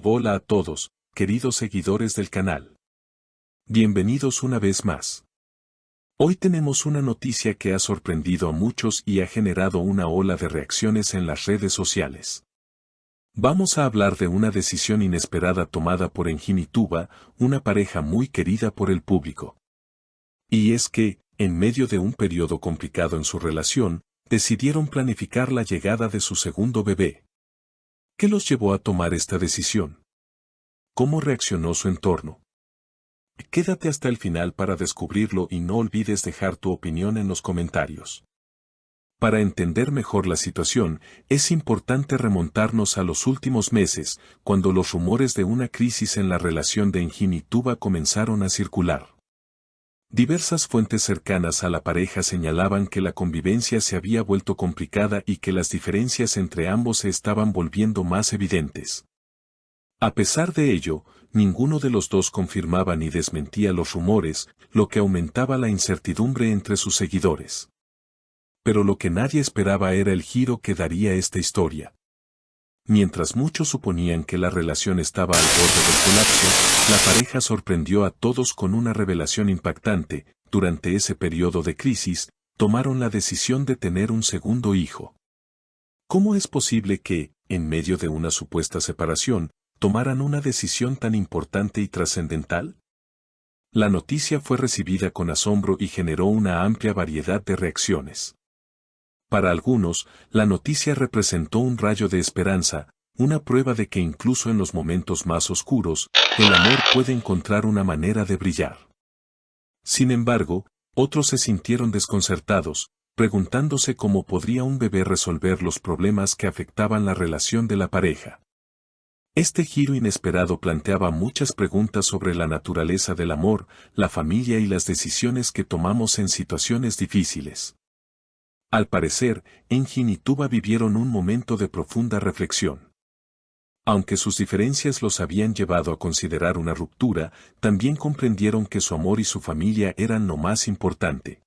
Hola a todos, queridos seguidores del canal. Bienvenidos una vez más. Hoy tenemos una noticia que ha sorprendido a muchos y ha generado una ola de reacciones en las redes sociales. Vamos a hablar de una decisión inesperada tomada por Engin y Tuba, una pareja muy querida por el público. Y es que, en medio de un periodo complicado en su relación, decidieron planificar la llegada de su segundo bebé. ¿Qué los llevó a tomar esta decisión? ¿Cómo reaccionó su entorno? Quédate hasta el final para descubrirlo y no olvides dejar tu opinión en los comentarios. Para entender mejor la situación, es importante remontarnos a los últimos meses, cuando los rumores de una crisis en la relación de Engin y Tuba comenzaron a circular. Diversas fuentes cercanas a la pareja señalaban que la convivencia se había vuelto complicada y que las diferencias entre ambos se estaban volviendo más evidentes. A pesar de ello, ninguno de los dos confirmaba ni desmentía los rumores, lo que aumentaba la incertidumbre entre sus seguidores. Pero lo que nadie esperaba era el giro que daría esta historia. Mientras muchos suponían que la relación estaba al borde del colapso, la pareja sorprendió a todos con una revelación impactante. Durante ese periodo de crisis, tomaron la decisión de tener un segundo hijo. ¿Cómo es posible que, en medio de una supuesta separación, tomaran una decisión tan importante y trascendental? La noticia fue recibida con asombro y generó una amplia variedad de reacciones. Para algunos, la noticia representó un rayo de esperanza, una prueba de que incluso en los momentos más oscuros, el amor puede encontrar una manera de brillar. Sin embargo, otros se sintieron desconcertados, preguntándose cómo podría un bebé resolver los problemas que afectaban la relación de la pareja. Este giro inesperado planteaba muchas preguntas sobre la naturaleza del amor, la familia y las decisiones que tomamos en situaciones difíciles. Al parecer, Engin y Tuba vivieron un momento de profunda reflexión. Aunque sus diferencias los habían llevado a considerar una ruptura, también comprendieron que su amor y su familia eran lo más importante.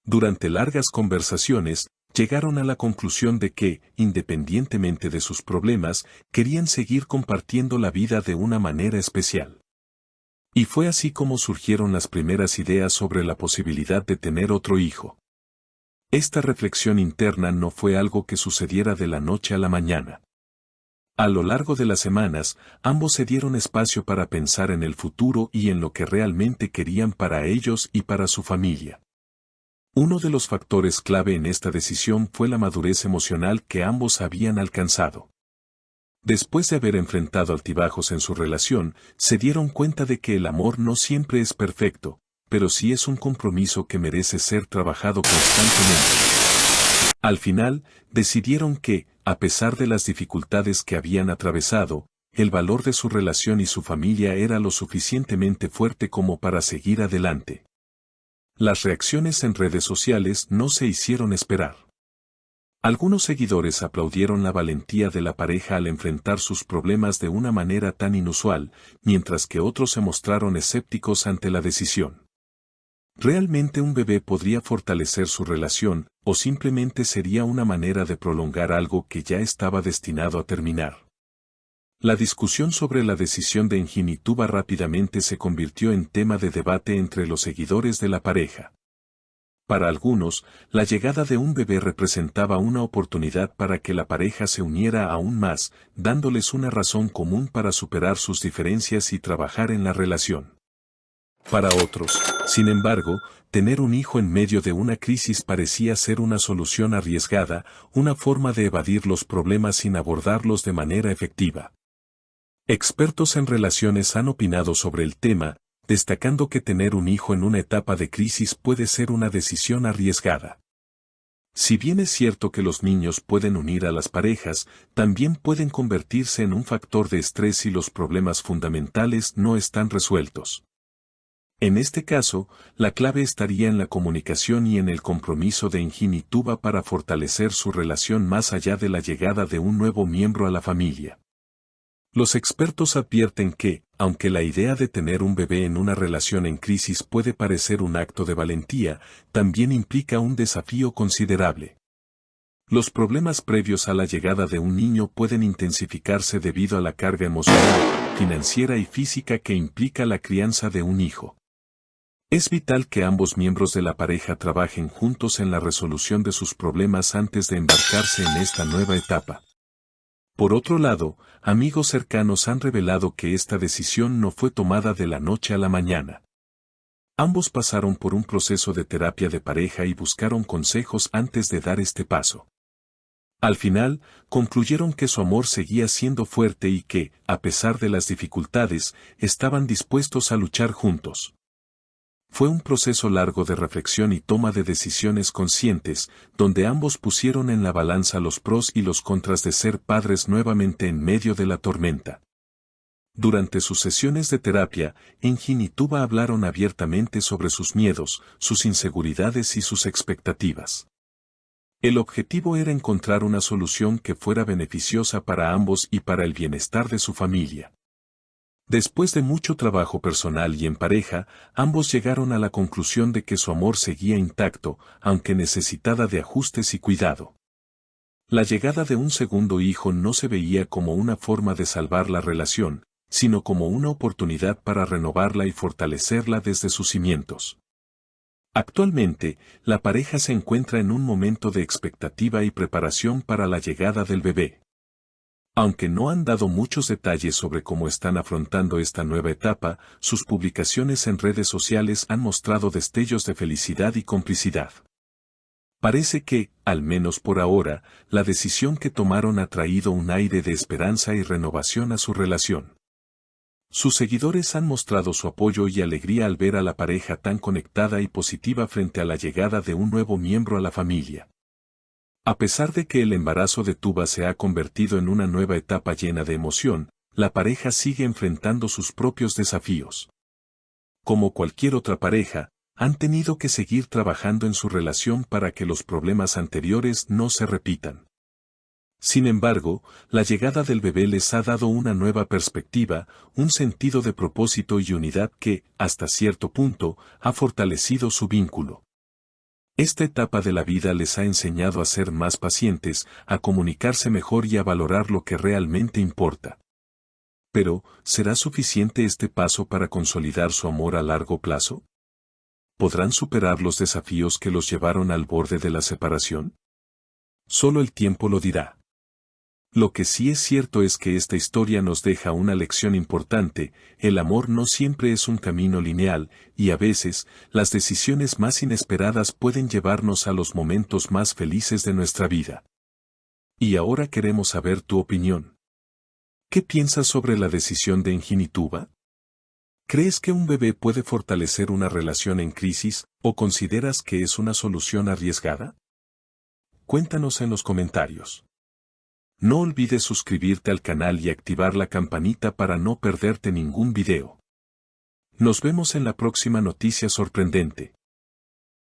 Durante largas conversaciones, llegaron a la conclusión de que, independientemente de sus problemas, querían seguir compartiendo la vida de una manera especial. Y fue así como surgieron las primeras ideas sobre la posibilidad de tener otro hijo. Esta reflexión interna no fue algo que sucediera de la noche a la mañana. A lo largo de las semanas, ambos se dieron espacio para pensar en el futuro y en lo que realmente querían para ellos y para su familia. Uno de los factores clave en esta decisión fue la madurez emocional que ambos habían alcanzado. Después de haber enfrentado altibajos en su relación, se dieron cuenta de que el amor no siempre es perfecto, pero sí es un compromiso que merece ser trabajado constantemente. Al final, decidieron que, a pesar de las dificultades que habían atravesado, el valor de su relación y su familia era lo suficientemente fuerte como para seguir adelante. Las reacciones en redes sociales no se hicieron esperar. Algunos seguidores aplaudieron la valentía de la pareja al enfrentar sus problemas de una manera tan inusual, mientras que otros se mostraron escépticos ante la decisión. ¿Realmente un bebé podría fortalecer su relación, o simplemente sería una manera de prolongar algo que ya estaba destinado a terminar? La discusión sobre la decisión de Engin y Tuba rápidamente se convirtió en tema de debate entre los seguidores de la pareja. Para algunos, la llegada de un bebé representaba una oportunidad para que la pareja se uniera aún más, dándoles una razón común para superar sus diferencias y trabajar en la relación. Para otros, sin embargo, tener un hijo en medio de una crisis parecía ser una solución arriesgada, una forma de evadir los problemas sin abordarlos de manera efectiva. Expertos en relaciones han opinado sobre el tema, destacando que tener un hijo en una etapa de crisis puede ser una decisión arriesgada. Si bien es cierto que los niños pueden unir a las parejas, también pueden convertirse en un factor de estrés si los problemas fundamentales no están resueltos. En este caso, la clave estaría en la comunicación y en el compromiso de Engin y Tuba para fortalecer su relación más allá de la llegada de un nuevo miembro a la familia. Los expertos advierten que, aunque la idea de tener un bebé en una relación en crisis puede parecer un acto de valentía, también implica un desafío considerable. Los problemas previos a la llegada de un niño pueden intensificarse debido a la carga emocional, financiera y física que implica la crianza de un hijo. Es vital que ambos miembros de la pareja trabajen juntos en la resolución de sus problemas antes de embarcarse en esta nueva etapa. Por otro lado, amigos cercanos han revelado que esta decisión no fue tomada de la noche a la mañana. Ambos pasaron por un proceso de terapia de pareja y buscaron consejos antes de dar este paso. Al final, concluyeron que su amor seguía siendo fuerte y que, a pesar de las dificultades, estaban dispuestos a luchar juntos. Fue un proceso largo de reflexión y toma de decisiones conscientes, donde ambos pusieron en la balanza los pros y los contras de ser padres nuevamente en medio de la tormenta. Durante sus sesiones de terapia, Engin y Tuba hablaron abiertamente sobre sus miedos, sus inseguridades y sus expectativas. El objetivo era encontrar una solución que fuera beneficiosa para ambos y para el bienestar de su familia. Después de mucho trabajo personal y en pareja, ambos llegaron a la conclusión de que su amor seguía intacto, aunque necesitaba de ajustes y cuidado. La llegada de un segundo hijo no se veía como una forma de salvar la relación, sino como una oportunidad para renovarla y fortalecerla desde sus cimientos. Actualmente, la pareja se encuentra en un momento de expectativa y preparación para la llegada del bebé. Aunque no han dado muchos detalles sobre cómo están afrontando esta nueva etapa, sus publicaciones en redes sociales han mostrado destellos de felicidad y complicidad. Parece que, al menos por ahora, la decisión que tomaron ha traído un aire de esperanza y renovación a su relación. Sus seguidores han mostrado su apoyo y alegría al ver a la pareja tan conectada y positiva frente a la llegada de un nuevo miembro a la familia. A pesar de que el embarazo de Tuba se ha convertido en una nueva etapa llena de emoción, la pareja sigue enfrentando sus propios desafíos. Como cualquier otra pareja, han tenido que seguir trabajando en su relación para que los problemas anteriores no se repitan. Sin embargo, la llegada del bebé les ha dado una nueva perspectiva, un sentido de propósito y unidad que, hasta cierto punto, ha fortalecido su vínculo. Esta etapa de la vida les ha enseñado a ser más pacientes, a comunicarse mejor y a valorar lo que realmente importa. Pero, ¿será suficiente este paso para consolidar su amor a largo plazo? ¿Podrán superar los desafíos que los llevaron al borde de la separación? Solo el tiempo lo dirá. Lo que sí es cierto es que esta historia nos deja una lección importante: el amor no siempre es un camino lineal, y a veces, las decisiones más inesperadas pueden llevarnos a los momentos más felices de nuestra vida. Y ahora queremos saber tu opinión. ¿Qué piensas sobre la decisión de Engin y Tuba? ¿Crees que un bebé puede fortalecer una relación en crisis, o consideras que es una solución arriesgada? Cuéntanos en los comentarios. No olvides suscribirte al canal y activar la campanita para no perderte ningún video. Nos vemos en la próxima noticia sorprendente.